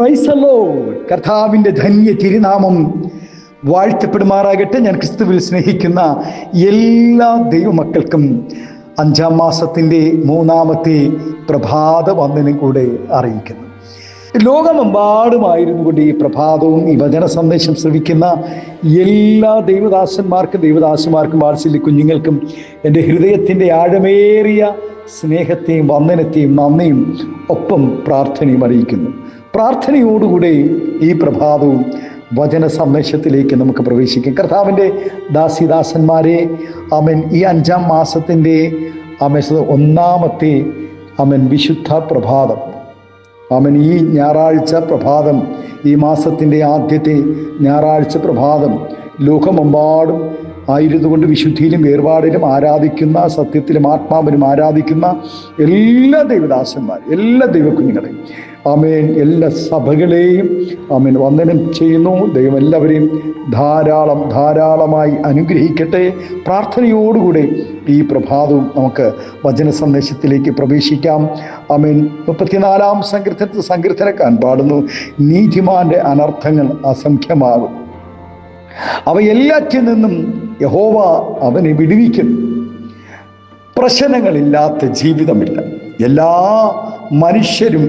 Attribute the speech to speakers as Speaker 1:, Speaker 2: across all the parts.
Speaker 1: Praise the Lord. കർത്താവിൻ്റെ ധന്യ തിരുനാമം വാഴ്ത്തപ്പെടുമാറാകട്ടെ. ഞാൻ ക്രിസ്തുവിൽ സ്നേഹിക്കുന്ന എല്ലാ ദൈവമക്കൾക്കും 5-ാം മാസത്തിൻ്റെ 3-ാമത്തെ പ്രഭാത വന്ദനം കൂടെ അറിയിക്കുന്നു. ലോകമെമ്പാടുമായിരുന്നു കൊണ്ട് ഈ പ്രഭാതവും ഈ വചന സന്ദേശം ശ്രവിക്കുന്ന എല്ലാ ദൈവദാസന്മാർക്കും വാത്സല്യ കുഞ്ഞുങ്ങൾക്കും എൻ്റെ ഹൃദയത്തിൻ്റെ ആഴമേറിയ സ്നേഹത്തെയും വന്ദനത്തെയും നന്ദിയും ഒപ്പം പ്രാർത്ഥനയും അറിയിക്കുന്നു. പ്രാർത്ഥനയോടുകൂടെ ഈ പ്രഭാതവും വചന സന്ദേശത്തിലേക്ക് നമുക്ക് പ്രവേശിക്കാം. കർത്താവിൻ്റെ ദാസിദാസന്മാരെ, ആമേൻ, ഈ 5-ാം മാസത്തിൻ്റെ 1-ാമത്തെ വിശുദ്ധ പ്രഭാതം, ആമേൻ, ഈ ഞായറാഴ്ച പ്രഭാതം, ഈ മാസത്തിൻ്റെ ആദ്യത്തെ ഞായറാഴ്ച പ്രഭാതം ലോകമെമ്പാടും ആയിരുന്നുകൊണ്ട് വിശുദ്ധിയിലും വേർപാടിലും ആരാധിക്കുന്ന, സത്യത്തിലും ആത്മാവിലും ആരാധിക്കുന്ന എല്ലാ ദൈവദാസന്മാരും, എല്ലാ ദൈവകുഞ്ഞുങ്ങളെയും, ആമേൻ, എല്ലാ സഭകളെയും ആമേൻ വന്ദനം ചെയ്യുന്നു. ദൈവം എല്ലാവരെയും ധാരാളമായി അനുഗ്രഹിക്കട്ടെ. പ്രാർത്ഥനയോടുകൂടെ ഈ പ്രഭാതവും നമുക്ക് വചന സന്ദേശത്തിലേക്ക് പ്രവേശിക്കാം. ആമേൻ. 34-ാം സങ്കീർത്തനക്കാരൻ പാടുന്നു, നീതിമാന്റെ അനർത്ഥങ്ങൾ അസംഖ്യമാകും, അവയെല്ലാറ്റിൽ നിന്നും യഹോവ അവനെ വിടുവിക്കുന്നു. പ്രശ്നങ്ങളില്ലാത്ത ജീവിതമില്ല. എല്ലാ മനുഷ്യരും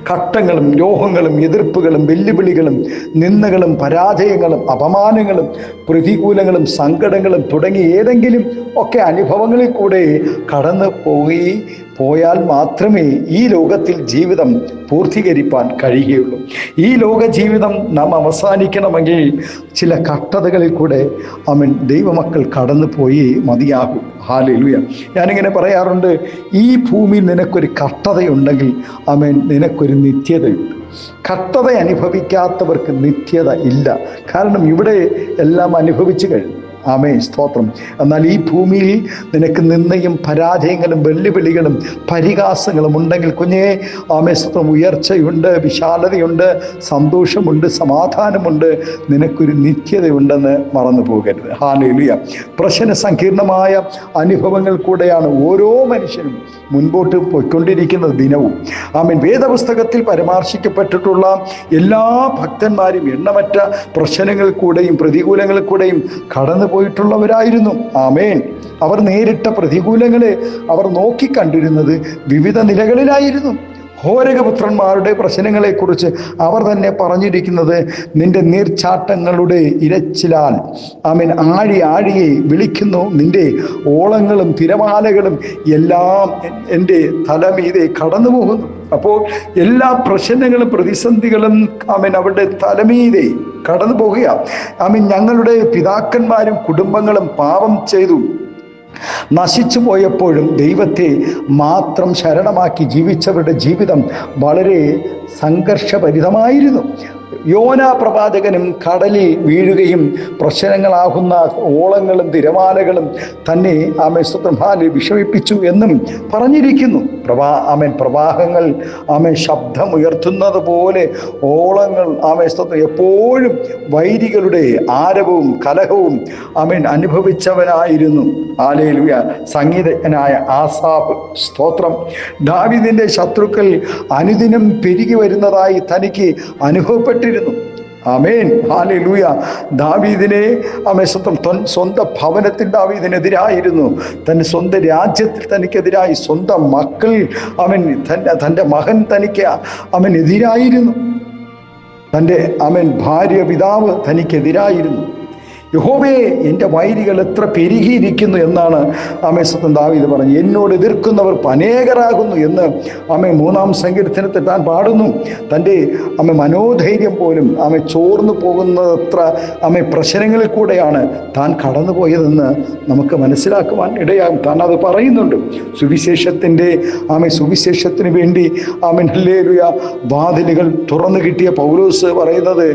Speaker 1: ഘട്ടങ്ങളും രോഗങ്ങളും എതിർപ്പുകളും വെല്ലുവിളികളും നിന്ദകളും പരാജയങ്ങളും അപമാനങ്ങളും പ്രതികൂലങ്ങളും സങ്കടങ്ങളും തുടങ്ങി ഏതെങ്കിലും ഒക്കെ അനുഭവങ്ങളിൽ കൂടെ കടന്നു പോയാൽ മാത്രമേ ഈ ലോകത്തിൽ ജീവിതം പൂർത്തീകരിപ്പാൻ കഴിയുകയുള്ളൂ. ഈ ലോക ജീവിതം നാം അവസാനിക്കണമെങ്കിൽ ചില കഷ്ടതകളിൽ കൂടെ ദൈവമക്കൾ കടന്നു പോയി മതിയാകും. ഹല്ലേലൂയ. ഞാനിങ്ങനെ പറയാറുണ്ട്, ഈ ഭൂമിയിൽ നിനക്കൊരു കഷ്ടതയുണ്ടെങ്കിൽ നിനക്കൊരു നിത്യതയുണ്ട്. കഷ്ടത അനുഭവിക്കാത്തവർക്ക് നിത്യത ഇല്ല. കാരണം ഇവിടെ എല്ലാം അനുഭവിച്ചു കഴിഞ്ഞു. ആമേൻ, സ്തോത്രം. എന്നാൽ ഈ ഭൂമിയിൽ നിനക്ക് നിന്ദയും പരാജയങ്ങളും വെല്ലുവിളികളും പരിഹാസങ്ങളും ഉണ്ടെങ്കിൽ കുഞ്ഞേ, ആമേൻ, സ്തോത്രം, ഉയർച്ചയുണ്ട്, വിശാലതയുണ്ട്, സന്തോഷമുണ്ട്, സമാധാനമുണ്ട്, നിനക്കൊരു നിത്യതയുണ്ടെന്ന് മറന്നു പോകരുത്. ഹല്ലേലൂയ. പ്രശ്ന സങ്കീർണമായ അനുഭവങ്ങൾ കൂടെയാണ് ഓരോ മനുഷ്യനും മുൻപോട്ട് പോയിക്കൊണ്ടിരിക്കുന്ന ദിനവും. ആമേൻ. വേദപുസ്തകത്തിൽ പരാമർശിക്കപ്പെട്ടിട്ടുള്ള എല്ലാ ഭക്തന്മാരും എണ്ണമറ്റ പ്രശ്നങ്ങൾ കൂടെയും പ്രതികൂലങ്ങൾ കൂടെയും കടന്നു പോയിട്ടുള്ളവരായിരുന്നു. ആമേൻ. അവർ നേരിട്ട പ്രതികൂലങ്ങളെ അവർ നോക്കിക്കണ്ടിരുന്നത് വിവിധ നിലകളിലായിരുന്നു. ഹോരകപുത്രന്മാരുടെ പ്രശ്നങ്ങളെക്കുറിച്ച് അവർ തന്നെ പറഞ്ഞിരിക്കുന്നത്, നിന്റെ നീർച്ചാട്ടങ്ങളുടെ ഇരച്ചിലാൽ ആമേൻ ആഴിയെ വിളിക്കുന്നു, നിന്റെ ഓളങ്ങളും തിരമാലകളും എല്ലാം എൻ്റെ തലമീതെ കടന്നു പോകുന്നു. അപ്പോൾ എല്ലാ പ്രശ്നങ്ങളും പ്രതിസന്ധികളും ആമേൻ അവരുടെ തലമീതെ കടന്നു പോകുക. ആമേൻ. ഞങ്ങളുടെ പിതാക്കന്മാരും കുടുംബങ്ങളും പാപം ചെയ്തു നശിച്ചു പോയപ്പോഴും ദൈവത്തെ മാത്രം ശരണമാക്കി ജീവിച്ചവരുടെ ജീവിതം വളരെ സംഘർഷഭരിതമായിരുന്നു. യോനാ പ്രവാചകനും കടലിൽ വീഴുകയും പ്രശ്നങ്ങളാകുന്ന ഓളങ്ങളും തിരമാലകളും തന്നെ സ്തോത്രം വിഷമിപ്പിച്ചു എന്നും പറഞ്ഞിരിക്കുന്നു. പ്രവാഹങ്ങൾ ശബ്ദമുയർത്തുന്നത് പോലെ ഓളങ്ങൾ സ്തോത്രം എപ്പോഴും വൈരികളുടെ ആരവവും കലഹവും അനുഭവിച്ചവനായിരുന്നു. ഹല്ലേലൂയ. സംഗീതജ്ഞനായ ആസാഫ്, സ്തോത്രം, ദാവീദിന്റെ ശത്രുക്കൾ അനുദിനം പെരുകി വരുന്നതായി തനിക്ക് അനുഭവപ്പെട്ടിരുന്നു. ആമേൻ. ഹല്ലേലൂയ. ദാവീദിനെ സ്വന്തം ഭവനത്തിൽ ദാവീദിനെതിരായിരുന്നു, തൻ്റെ സ്വന്തം രാജ്യത്തിൽ തനിക്കെതിരായി, സ്വന്തം മക്കൾ തൻ്റെ മകൻ തനിക്ക് എതിരായിരുന്നു, തൻ്റെ ഭാര്യ പിതാവ് തനിക്കെതിരായിരുന്നു. യഹോവേ, എൻ്റെ വൈരികൾ എത്ര പെരുകിയിരിക്കുന്നു എന്നാണ് സ്വന്തം ദാവീദ് പറഞ്ഞു. എന്നോട് എതിർക്കുന്നവർ അനേകരാകുന്നു എന്ന് 3-ാം സങ്കീർത്തനത്തിൽ താൻ പാടുന്നു. തൻ്റെ മനോധൈര്യം പോലും ചോർന്നു പോകുന്നത്ര പ്രശ്നങ്ങളിൽ കൂടെയാണ് താൻ കടന്നുപോയതെന്ന് നമുക്ക് മനസ്സിലാക്കുവാൻ ഇടയാകും. താൻ അത് പറയുന്നുണ്ട്. സുവിശേഷത്തിന് വേണ്ടി ഹല്ലേലൂയ വാതിലുകൾ തുറന്നു കിട്ടിയ പൗലോസ് പറയുന്നത്,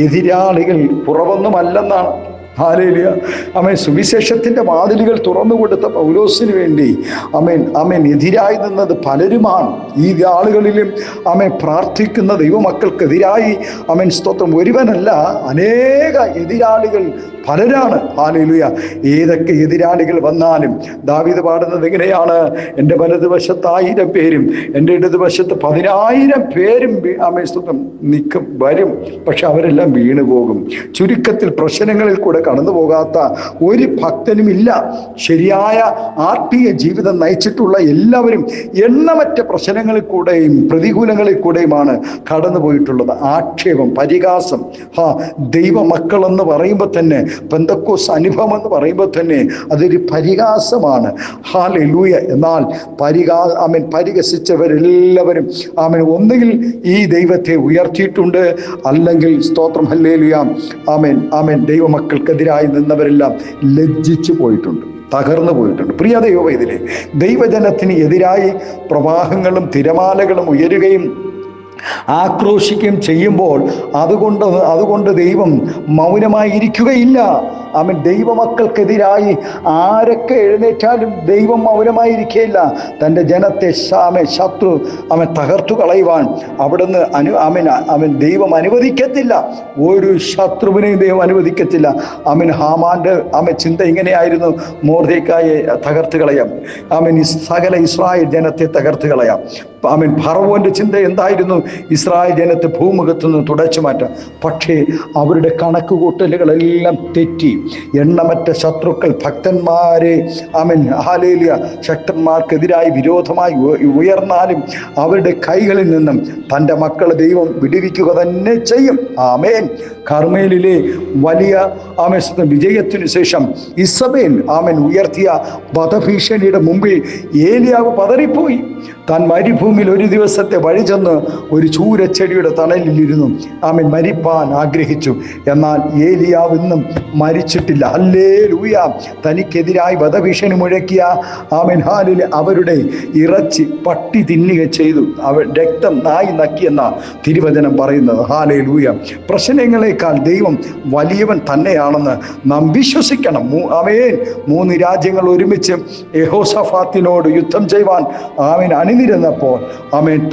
Speaker 1: എതിരാളികൾ കുറവൊന്നുമല്ലെന്നാണ്. ഹല്ലേലൂയ. ആമേൻ. സുവിശേഷത്തിൻ്റെ വാതിലുകൾ തുറന്നു കൊടുത്ത പൗലോസിന് വേണ്ടി എതിരായി നിന്നത് പലരുമാണ്. ഈ ആളുകളിലും പ്രാർത്ഥിക്കുന്ന ദൈവമക്കൾക്കെതിരായി സ്തോത്രം ഒരുവനല്ല, അനേക എതിരാളികൾ പലരാണ്. ഹല്ലേലൂയ. ഏതൊക്കെ എതിരാളികൾ വന്നാലും ദാവീദ് പാടുന്നത് എങ്ങനെയാണ്? എൻ്റെ വലതുവശത്ത് 1000 പേരും എൻ്റെ ഇടതുവശത്ത് 10,000 പേരും സ്തോത്രം നിൽക്കും, വരും, പക്ഷെ അവരെല്ലാം വീണു പോകും. ചുരുക്കത്തിൽ പ്രശ്നങ്ങളിൽ കൂടെ കടന്നു പോകാത്ത ഒരു ഭക്തനുമില്ല. ശരിയായ ആത്മീയ ജീവിതം നയിച്ചിട്ടുള്ള എല്ലാവരും എണ്ണമറ്റ പ്രശ്നങ്ങളിൽ കൂടെയും പ്രതികൂലങ്ങളിൽ കൂടെയുമാണ് കടന്നു പോയിട്ടുള്ളത്. ആക്ഷേപം, പരിഹാസം, ദൈവമക്കളെന്ന് പറയുമ്പോൾ തന്നെ, പെന്തക്കോസ് അനുഭവം എന്ന് പറയുമ്പോൾ തന്നെ അതൊരു പരിഹാസമാണ്. ഹല്ലേലൂയ. എന്നാൽ പരിഹസിച്ചവരെല്ലാവരും ഒന്നുകിൽ ഈ ദൈവത്തെ ഉയർത്തിയിട്ടുണ്ട്, അല്ലെങ്കിൽ സ്തോത്രം ഹല്ലേലൂയ ദൈവമക്കൾക്കെതിരായി നിന്നവരെല്ലാം ലജ്ജിച്ചു പോയിട്ടുണ്ട്, തകർന്നു പോയിട്ടുണ്ട്. പ്രിയ ദൈവവൈതലേ, ദൈവജനത്തിന് എതിരായി പ്രവാഹങ്ങളും തിരമാലകളും ഉയരുകയും ആക്രോശിക്കുകയും ചെയ്യുമ്പോൾ അതുകൊണ്ട് ദൈവം മൗനമായിരിക്കുകയില്ല. ദൈവമക്കൾക്കെതിരായി ആരൊക്കെ എഴുന്നേറ്റാലും ദൈവം മൗനമായിരിക്കുകയില്ല. തൻ്റെ ജനത്തെ ശത്രു തകർത്തു കളയുവാൻ അവിടുന്ന് ദൈവം അനുവദിക്കത്തില്ല. ഒരു ശത്രുവിനെയും ദൈവം അനുവദിക്കത്തില്ല. ഹാമാന്റെ ചിന്ത ഇങ്ങനെയായിരുന്നു: മൊർദെഖായിയെ തകർത്ത് കളയാം, സകല ഇസ്രായേൽ ജനത്തെ തകർത്ത് കളയാം. ഫറവോന്റെ ചിന്ത എന്തായിരുന്നു? ഇസ്രായേൽ ജനത്തെ ഭൂമുഖത്തു നിന്ന് തുടച്ചു മാറ്റാം. പക്ഷേ അവരുടെ കണക്കുകൂട്ടലുകളെല്ലാം തെറ്റി. എണ്ണമറ്റ ശത്രുക്കൾ ഭക്തന്മാരെ ഹല്ലേലൂയ ശക്തന്മാർക്കെതിരായി വിരോധമായി ഉയർന്നാലും അവരുടെ കൈകളിൽ നിന്നും തൻ്റെ മക്കളെ ദൈവം വിടുവിക്കുക തന്നെ ചെയ്യും. ആമേൻ. കർമ്മേലിലെ വലിയ വിജയത്തിനു ശേഷം ഇസബേൽ ഉയർത്തിയ വധഭീഷണിയുടെ മുമ്പിൽ ഏലിയാവ് പതറിപ്പോയി. താൻ മരുഭൂമിയിൽ ഒരു ദിവസത്തെ വഴി ചെന്ന് ഒരു ചൂരച്ചെടിയുടെ തണലിലിരുന്നു മരിപ്പാൻ ആഗ്രഹിച്ചു. എന്നാൽ ഏലിയാവ് ഇന്നും മരിച്ചിട്ടില്ല. ഹല്ലേലൂയ. തനിക്കെതിരായി വധഭീഷണി മുഴക്കിയ അവരുടെ ഇറച്ചി പട്ടി തിന്നുക ചെയ്തു, രക്തം നായി നക്കിയെന്ന തിരുവചനം പറയുന്നത്. ഹല്ലേലൂയ. പ്രശ്നങ്ങളെക്കാൾ ദൈവം വലിയവൻ തന്നെയാണെന്ന് നാം വിശ്വസിക്കണം. 3 രാജ്യങ്ങൾ ഒരുമിച്ച് യെഹോശഫാത്തിനോട് യുദ്ധം ചെയ്യുവാൻ അണിനിരന്നപ്പോൾ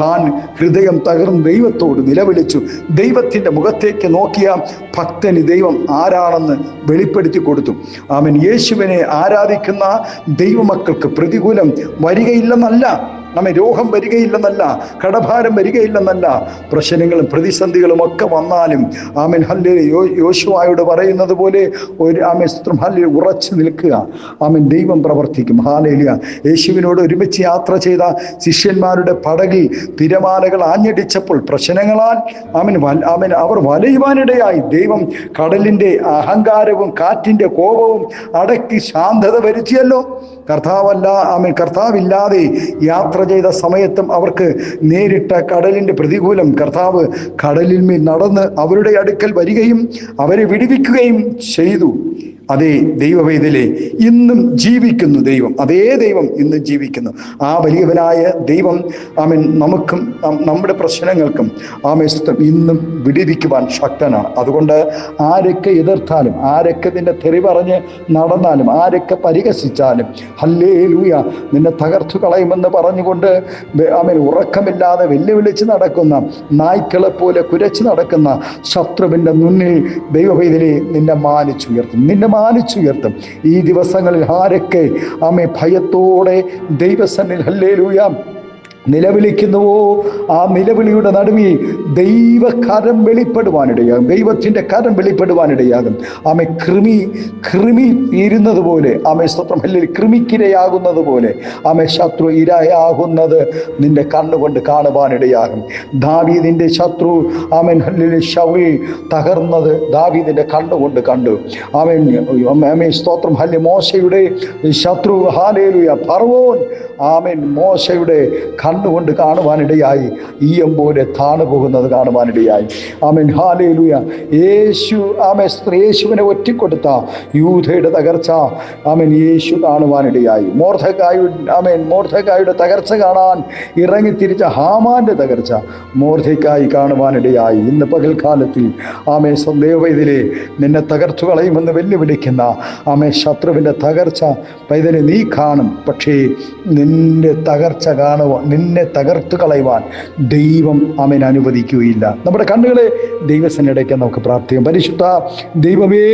Speaker 1: താൻ ഹൃദയം തകർന്ന് ദൈവത്തോട് നിലവിളിച്ചു. ദൈവത്തിൻ്റെ മുഖത്തേക്ക് നോക്കിയ ഭക്തന് ദൈവം ആരാണെന്ന് വെളിപ്പെടുത്തി കൊടുത്തു. യേശുവിനെ ആരാധിക്കുന്ന ദൈവമക്കൾക്ക് പ്രതികൂലം വരികയില്ലെന്നല്ല, രോഗം വരികയില്ലെന്നല്ല, കടഭാരം വരികയില്ലെന്നല്ല, പ്രശ്നങ്ങളും പ്രതിസന്ധികളും ഒക്കെ വന്നാലും യോശുവയോട് പറയുന്നത് പോലെ ഉറച്ചു നിൽക്കുക. ദൈവം പ്രവർത്തിക്കും. ഹല്ലേലൂയ. യേശുവിനോട് ഒരുമിച്ച് യാത്ര ചെയ്ത ശിഷ്യന്മാരുടെ പടകിൽ തിരമാലകൾ ആഞ്ഞടിച്ചപ്പോൾ പ്രശ്നങ്ങളാൽ അവർ വലയുവാനിടയായി. ദൈവം കടലിൻ്റെ അഹങ്കാരവും കാറ്റിൻ്റെ കോപവും അടക്കി ശാന്തത വരുത്തിയല്ലോ. കർത്താവില്ലാതെ യാത്ര ചെയ്ത സമയത്തും അവർക്ക് നേരിട്ട കടലിൻ്റെ പ്രതികൂലം കർത്താവ് കടലിന്മേൽ നടന്ന് അവരുടെ അടുക്കൽ വരികയും അവരെ വിടുവിക്കുകയും ചെയ്തു. അതേ ദൈവവേദലേ ഇന്നും ജീവിക്കുന്നു ദൈവം. അതേ ദൈവം ഇന്നും ജീവിക്കുന്നു. ആ വലിയവനായ ദൈവം നമുക്കും നമ്മുടെ പ്രശ്നങ്ങൾക്കും ഇന്നും വിടുവിക്കുവാൻ ശക്തനാണ്. അതുകൊണ്ട് ആരൊക്കെ എതിർത്താലും, ആരൊക്കെ നിന്നെ തെറി പറഞ്ഞ് നടന്നാലും, ആരൊക്കെ പരിഹസിച്ചാലും, ഹല്ലേലൂയ, നിന്നെ തകർത്തു കളയുമെന്ന് പറഞ്ഞുകൊണ്ട് ഉറക്കമില്ലാതെ വെല്ലുവിളിച്ച് നടക്കുന്ന നായ്ക്കളെ പോലെ കുരച്ച് നടക്കുന്ന ശത്രുവിൻ്റെ മുന്നിൽ ദൈവവേദലേ നിന്നെ മാനിച്ചുയർത്തും, മാനിച്ചുയർത്തും. ഈ ദിവസങ്ങളിൽ ആരൊക്കെ ഭയത്തോടെ ദൈവസന്നിധിയിൽ ഹല്ലേലൂയ നിലവിളിക്കുന്നുവോ, ആ നിലവിളിയുടെ നടുവിൽ ദൈവകരം വെളിപ്പെടുവാനിടയാകും, ദൈവത്തിൻ്റെ കരം വെളിപ്പെടുവാനിടയാകും. കൃമി ഇരുന്നത് പോലെ സ്തോത്രം ഹല്ലേലൂയ, കൃമിക്കിരയാകുന്നത് പോലെ ശത്രു ഇരയാകുന്നത് നിന്റെ കണ്ണുകൊണ്ട് കാണുവാനിടയാകും. ദാവീദിൻ്റെ ശത്രു ഹല്ലേലൂയ ശൗൽ തകർന്നത് ദാവീദിൻ്റെ കണ്ണുകൊണ്ട് കണ്ടു. സ്തോത്രം ഹല്ലേലൂയ. മോശയുടെ ശത്രു ഹല്ലേലൂയ ഫറവോൻ മോശയുടെ കണ്ണുകൊണ്ട് കാണുവാനിടയായി. ഈയം പോലെ താണു പോകുന്നത് കാണുവാനിടയായി. ആമേൻ, ഹല്ലേലൂയ. യേശുവിനെ ഒറ്റിക്കൊടുത്ത യൂദയുടെ തകർച്ച ആമേൻ യേശു കാണുവാനിടയായി. മോർദെഖായിയുടെ തകർച്ച കാണാൻ ഇറങ്ങിത്തിരിച്ച ഹാമാന്റെ തകർച്ച മോർദെഖായി കാണുവാനിടയായി. ഇന്ന് പകൽക്കാലത്തിൽ ആമേ ദൈവവൈതലേ, നിന്നെ തകർത്തു കളയുമെന്ന് വെല്ലുവിളിക്കുന്ന ആമേ ശത്രുവിൻ്റെ തകർച്ച പൈതലെ നീ കാണും. പക്ഷേ നിന്റെ തകർച്ച കാണുവാൻ, നിന്നെ തകർത്തു കളയുവാൻ ദൈവം ആമേൻ അനുവദിക്കുകയില്ല. നമ്മുടെ കണ്ണുകളെ ദൈവസന്നിധിയിലേക്ക് നമുക്ക് പ്രാർത്ഥിക്കാം. പരിശുദ്ധ ദൈവമേ,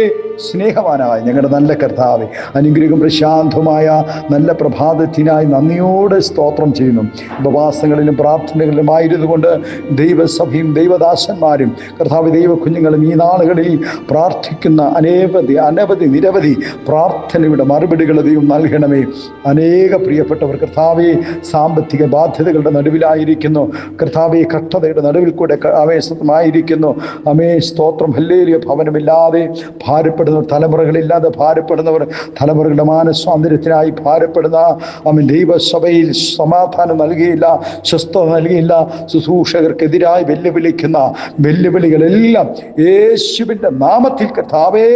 Speaker 1: സ്നേഹവാനായ ഞങ്ങളുടെ നല്ല കർത്താവേ, അനുഗ്രഹം പ്രശാന്തമായ നല്ല പ്രഭാതത്തിനായി നന്ദിയോടെ സ്തോത്രം ചെയ്യുന്നു. ഉപവാസങ്ങളിലും പ്രാർത്ഥനകളിലുമായിരുന്നുകൊണ്ട് ദൈവസഭയും ദൈവദാസന്മാരും കർത്താവ് ദൈവ കുഞ്ഞുങ്ങളും ഈ നാളുകളിൽ പ്രാർത്ഥിക്കുന്ന നിരവധി പ്രാർത്ഥനയുടെ മറുപടികൾ ദൈവം നൽകണമേ. അനേക പ്രിയപ്പെട്ടവർ കർത്താവെ സാമ്പത്തിക ബാധ്യതകളുടെ നടുവിലായിരിക്കുന്നു. കർത്താവെ കഷ്ടതയുടെ നടുവിൽ കൂടെ ആവേശമായിരിക്കുന്നു. അമേ സ്തോത്രം, ഹല്ലേലൂയ. ഭവനമില്ലാതെ ഭാരപ്പെടുന്നവർ, തലമുറകളില്ലാതെ ഭാരപ്പെടുന്നവർ, തലമുറകളുടെ മാനസ്വാതന്ത്ര്യത്തിനായി ഭാരപ്പെടുന്ന അമൻ ദൈവസഭയിൽ സമാധാനം നൽകിയില്ല, സ്വസ്ഥത നൽകിയില്ല, ശുശ്രൂഷകർക്കെതിരായി വെല്ലുവിളിക്കുന്ന വെല്ലുവിളികളെല്ലാം യേശുവിൻ്റെ നാമത്തിൽ കർത്താവേ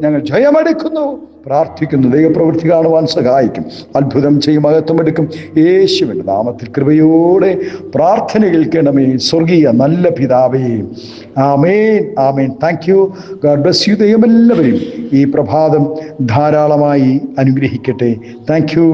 Speaker 1: ഞങ്ങൾ ജയമെടുക്കുന്നു, പ്രാർത്ഥിക്കുന്നു. ദൈവപ്രവൃത്തി കാണുവാൻ സഹായിക്കും, അത്ഭുതം ചെയ്യും, മഹത്വമെടുക്കും. യേശുവിൻ്റെ നാമത്തിൽ കൃപയോടെ പ്രാർത്ഥന കേൾക്കണമേ സ്വർഗീയ നല്ല പിതാവേ. ആമേൻ, ആമേൻ. Thank you. God bless you. ദൈവം എല്ലാവരെയും ഈ പ്രഭാതം ധാരാളമായി അനുഗ്രഹിക്കട്ടെ. Thank U.